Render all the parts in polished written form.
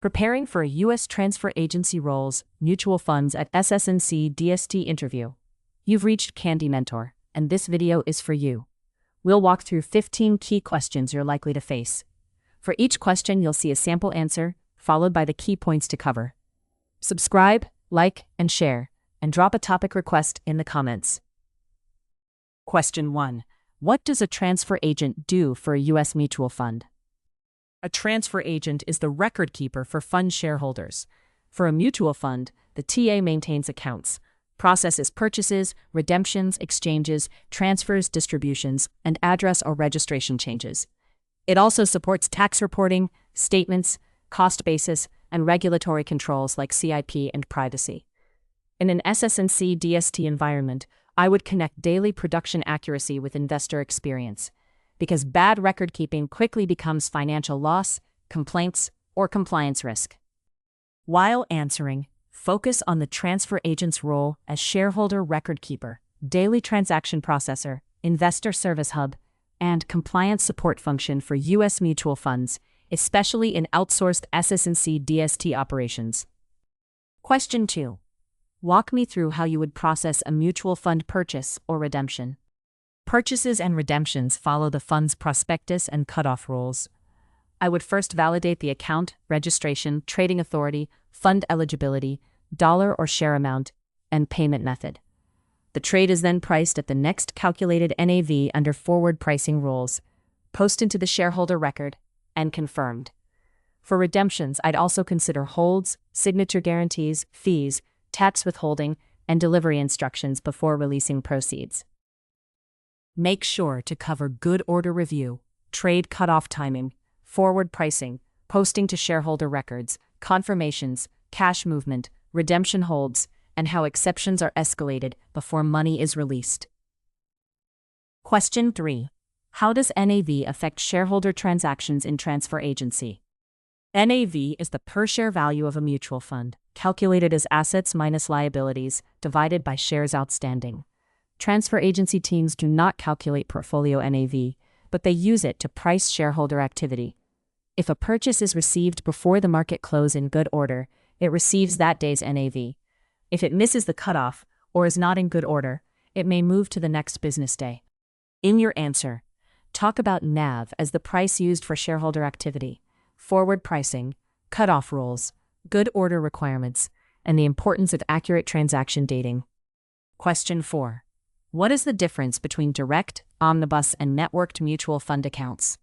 Preparing for a U.S. transfer agency roles, mutual funds at SS&C DST interview. You've reached Candy Mentor, and this video is for you. We'll walk through 15 key questions you're likely to face. For each question, you'll see a sample answer, followed by the key points to cover. Subscribe, like, and share, and drop a topic request in the comments. Question 1. What does a transfer agent do for a U.S. mutual fund? A transfer agent is the record keeper for fund shareholders. For a mutual fund, the TA maintains accounts, processes purchases, redemptions, exchanges, transfers, distributions, and address or registration changes. It also supports tax reporting, statements, cost basis, and regulatory controls like CIP and privacy. In an SS&C DST environment, I would connect daily production accuracy with investor experience, because bad record keeping quickly becomes financial loss, complaints, or compliance risk. While answering, focus on the transfer agent's role as shareholder record keeper, daily transaction processor, investor service hub, and compliance support function for U.S. mutual funds, especially in outsourced SS&C DST operations. Question 2. Walk me through how you would process a mutual fund purchase or redemption. Purchases and redemptions follow the fund's prospectus and cutoff rules. I would first validate the account, registration, trading authority, fund eligibility, dollar or share amount, and payment method. The trade is then priced at the next calculated NAV under forward pricing rules, posted into the shareholder record, and confirmed. For redemptions, I'd also consider holds, signature guarantees, fees, tax withholding, and delivery instructions before releasing proceeds. Make sure to cover good order review, trade cutoff timing, forward pricing, posting to shareholder records, confirmations, cash movement, redemption holds, and how exceptions are escalated before money is released. Question 3. How does NAV affect shareholder transactions in transfer agency? NAV is the per-share value of a mutual fund, calculated as assets minus liabilities, divided by shares outstanding. Transfer agency teams do not calculate portfolio NAV, but they use it to price shareholder activity. If a purchase is received before the market close in good order, it receives that day's NAV. If it misses the cutoff or is not in good order, it may move to the next business day. In your answer, talk about NAV as the price used for shareholder activity, forward pricing, cutoff rules, good order requirements, and the importance of accurate transaction dating. Question 4. What is the difference between direct, omnibus, and networked mutual fund accounts?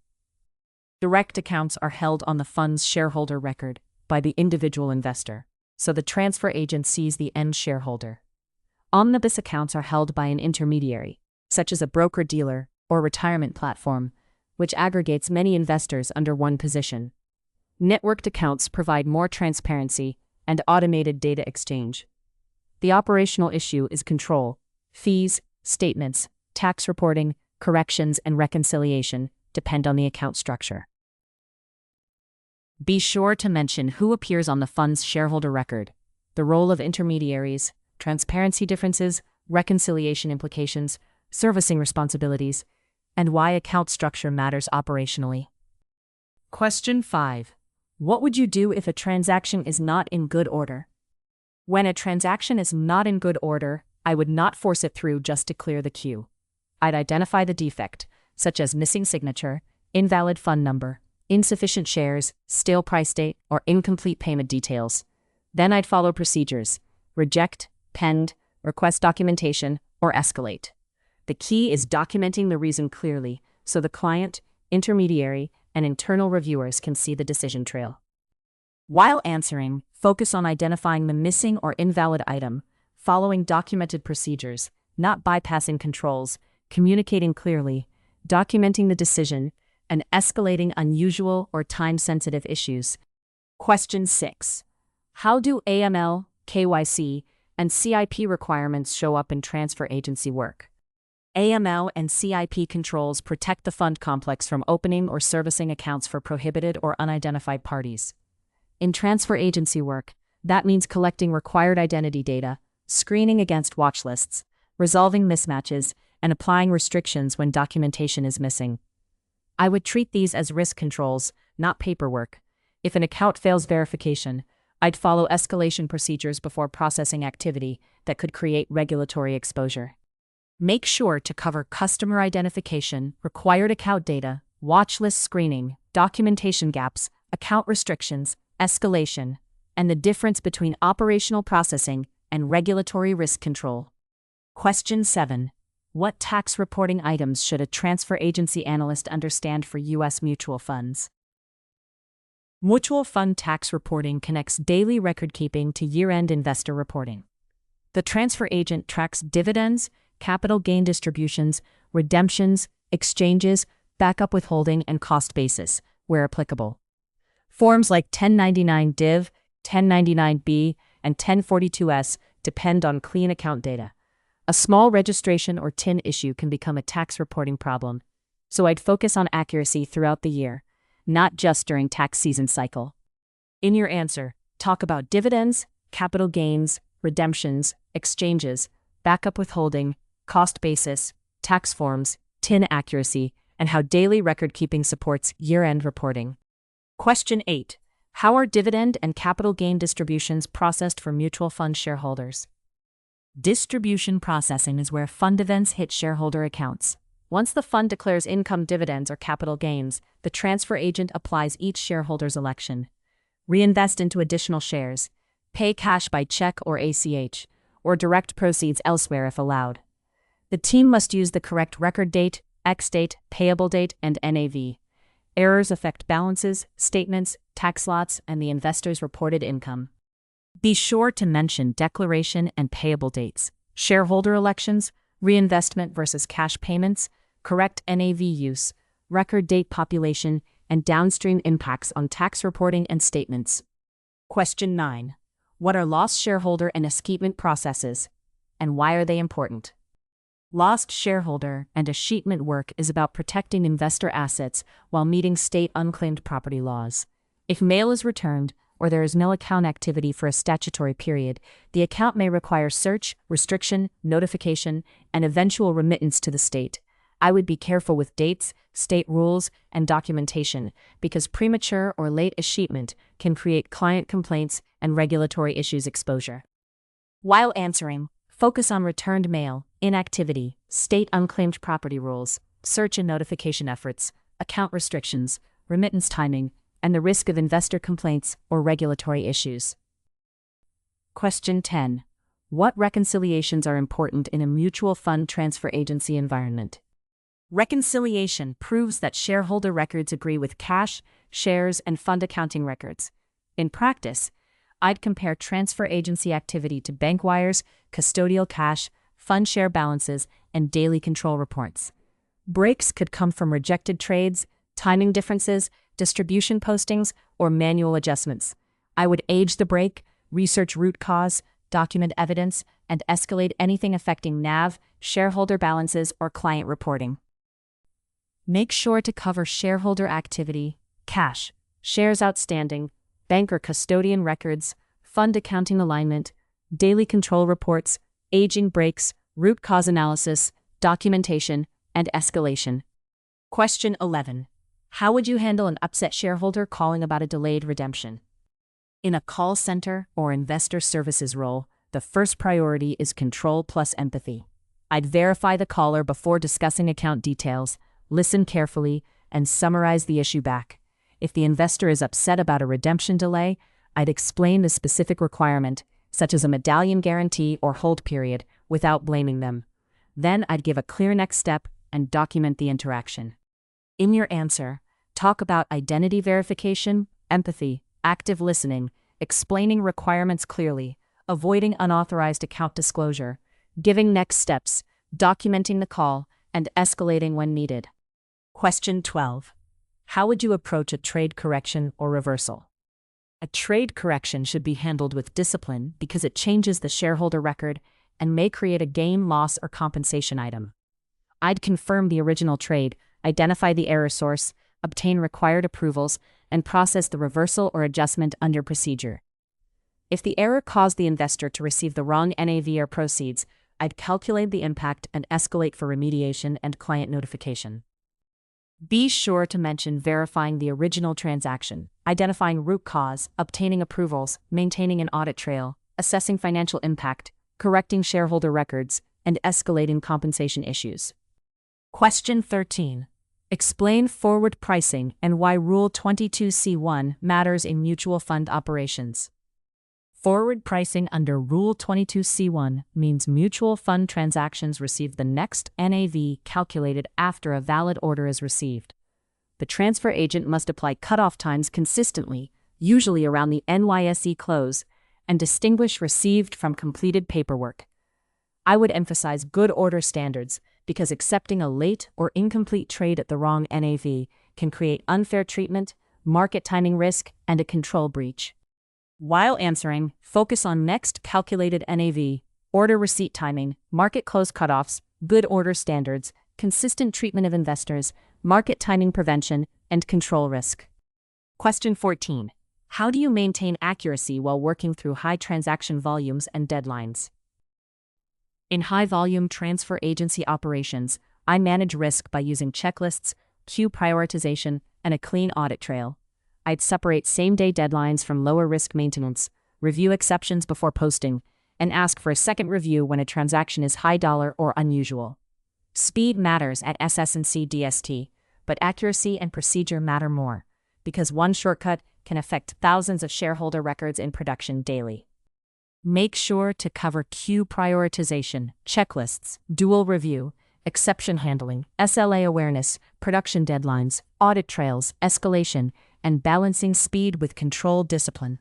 Direct accounts are held on the fund's shareholder record by the individual investor, so the transfer agent sees the end shareholder. Omnibus accounts are held by an intermediary, such as a broker-dealer or retirement platform, which aggregates many investors under one position. Networked accounts provide more transparency and automated data exchange. The operational issue is control. Fees, statements, tax reporting, corrections, and reconciliation depend on the account structure. Be sure to mention who appears on the fund's shareholder record, the role of intermediaries, transparency differences, reconciliation implications, servicing responsibilities, and why account structure matters operationally. Question 5. What would you do if a transaction is not in good order? When a transaction is not in good order, I would not force it through just to clear the queue. I'd identify the defect, such as missing signature, invalid fund number, insufficient shares, stale price date, or incomplete payment details. Then I'd follow procedures: reject, pend, request documentation, or escalate. The key is documenting the reason clearly so the client, intermediary, and internal reviewers can see the decision trail. While answering, focus on identifying the missing or invalid item, following documented procedures, not bypassing controls, communicating clearly, documenting the decision, and escalating unusual or time-sensitive issues. Question 6. How do AML, KYC, and CIP requirements show up in transfer agency work? AML and CIP controls protect the fund complex from opening or servicing accounts for prohibited or unidentified parties. In transfer agency work, that means collecting required identity data, screening against watch lists, resolving mismatches, and applying restrictions when documentation is missing. I would treat these as risk controls, not paperwork. If an account fails verification, I'd follow escalation procedures before processing activity that could create regulatory exposure. Make sure to cover customer identification, required account data, watch list screening, documentation gaps, account restrictions, escalation, and the difference between operational processing and regulatory risk control. Question 7. What tax reporting items should a transfer agency analyst understand for U.S. mutual funds? Mutual fund tax reporting connects daily record-keeping to year-end investor reporting. The transfer agent tracks dividends, capital gain distributions, redemptions, exchanges, backup withholding, and cost basis, where applicable. Forms like 1099 Div, 1099B, and 1042S depend on clean account data. A small registration or TIN issue can become a tax reporting problem, so I'd focus on accuracy throughout the year, not just during tax season cycle. In your answer, talk about dividends, capital gains, redemptions, exchanges, backup withholding, cost basis, tax forms, TIN accuracy, and how daily record-keeping supports year-end reporting. Question 8. How are dividend and capital gain distributions processed for mutual fund shareholders? Distribution processing is where fund events hit shareholder accounts. Once the fund declares income dividends or capital gains, the transfer agent applies each shareholder's election. Reinvest into additional shares, pay cash by check or ACH, or direct proceeds elsewhere if allowed. The team must use the correct record date, ex-date, payable date, and NAV. Errors affect balances, statements, tax lots, and the investor's reported income. Be sure to mention declaration and payable dates, shareholder elections, reinvestment versus cash payments, correct NAV use, record date population, and downstream impacts on tax reporting and statements. Question 9. What are lost shareholder and escheatment processes, and why are they important? Lost shareholder and escheatment work is about protecting investor assets while meeting state unclaimed property laws. If mail is returned, or there is no account activity for a statutory period, the account may require search, restriction, notification, and eventual remittance to the state. I would be careful with dates, state rules, and documentation, because premature or late escheatment can create client complaints and regulatory issues exposure. While answering, focus on returned mail, inactivity, state unclaimed property rules, search and notification efforts, account restrictions, remittance timing, and the risk of investor complaints or regulatory issues. Question 10. What reconciliations are important in a mutual fund transfer agency environment? Reconciliation proves that shareholder records agree with cash, shares, and fund accounting records. In practice, I'd compare transfer agency activity to bank wires, custodial cash, fund share balances, and daily control reports. Breaks could come from rejected trades, timing differences, distribution postings, or manual adjustments. I would age the break, research root cause, document evidence, and escalate anything affecting NAV, shareholder balances, or client reporting. Make sure to cover shareholder activity, cash, shares outstanding, bank or custodian records, fund accounting alignment, daily control reports, aging breaks, root cause analysis, documentation, and escalation. Question 11. How would you handle an upset shareholder calling about a delayed redemption? In a call center or investor services role, the first priority is control plus empathy. I'd verify the caller before discussing account details, listen carefully, and summarize the issue back. If the investor is upset about a redemption delay, I'd explain the specific requirement, such as a medallion guarantee or hold period, without blaming them. Then I'd give a clear next step and document the interaction. In your answer, talk about identity verification, empathy, active listening, explaining requirements clearly, avoiding unauthorized account disclosure, giving next steps, documenting the call, and escalating when needed. Question 12. How would you approach a trade correction or reversal? A trade correction should be handled with discipline because it changes the shareholder record and may create a gain, loss, or compensation item. I'd confirm the original trade, identify the error source, obtain required approvals, and process the reversal or adjustment under procedure. If the error caused the investor to receive the wrong NAV or proceeds, I'd calculate the impact and escalate for remediation and client notification. Be sure to mention verifying the original transaction, identifying root cause, obtaining approvals, maintaining an audit trail, assessing financial impact, correcting shareholder records, and escalating compensation issues. Question 13. Explain forward pricing and why Rule 22C1 matters in mutual fund operations. Forward pricing under Rule 22C1 means mutual fund transactions receive the next NAV calculated after a valid order is received. The transfer agent must apply cutoff times consistently, usually around the NYSE close, and distinguish received from completed paperwork. I would emphasize good order standards because accepting a late or incomplete trade at the wrong NAV can create unfair treatment, market timing risk, and a control breach. While answering, focus on next calculated NAV, order receipt timing, market close cutoffs, good order standards, consistent treatment of investors, market timing prevention, and control risk. Question 14. How do you maintain accuracy while working through high transaction volumes and deadlines? In high-volume transfer agency operations, I manage risk by using checklists, queue prioritization, and a clean audit trail. I'd separate same-day deadlines from lower-risk maintenance, review exceptions before posting, and ask for a second review when a transaction is high-dollar or unusual. Speed matters at SS&C DST, but accuracy and procedure matter more, because one shortcut can affect thousands of shareholder records in production daily. Make sure to cover queue prioritization, checklists, dual review, exception handling, SLA awareness, production deadlines, audit trails, escalation, and balancing speed with control discipline.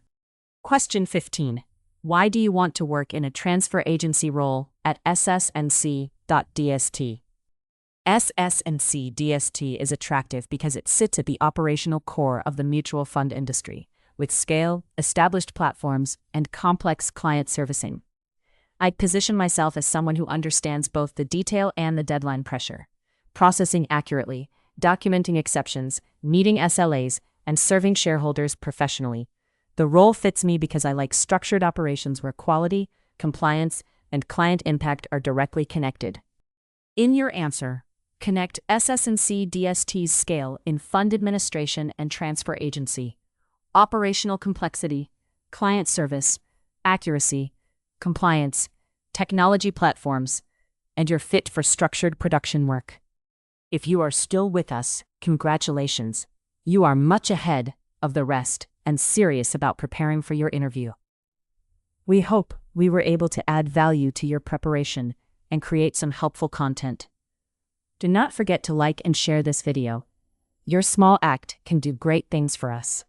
Question 15. Why do you want to work in a transfer agency role at SS&C DST? SS&C DST is attractive because it sits at the operational core of the mutual fund industry, with scale, established platforms, and complex client servicing. I position myself as someone who understands both the detail and the deadline pressure, processing accurately, documenting exceptions, meeting SLAs, and serving shareholders professionally. The role fits me because I like structured operations where quality, compliance, and client impact are directly connected. In your answer, connect SS&C DST's scale in fund administration and transfer agency, operational complexity, client service, accuracy, compliance, technology platforms, and you're fit for structured production work. If you are still with us, congratulations. You are much ahead of the rest and serious about preparing for your interview. We hope we were able to add value to your preparation and create some helpful content. Do not forget to like and share this video. Your small act can do great things for us.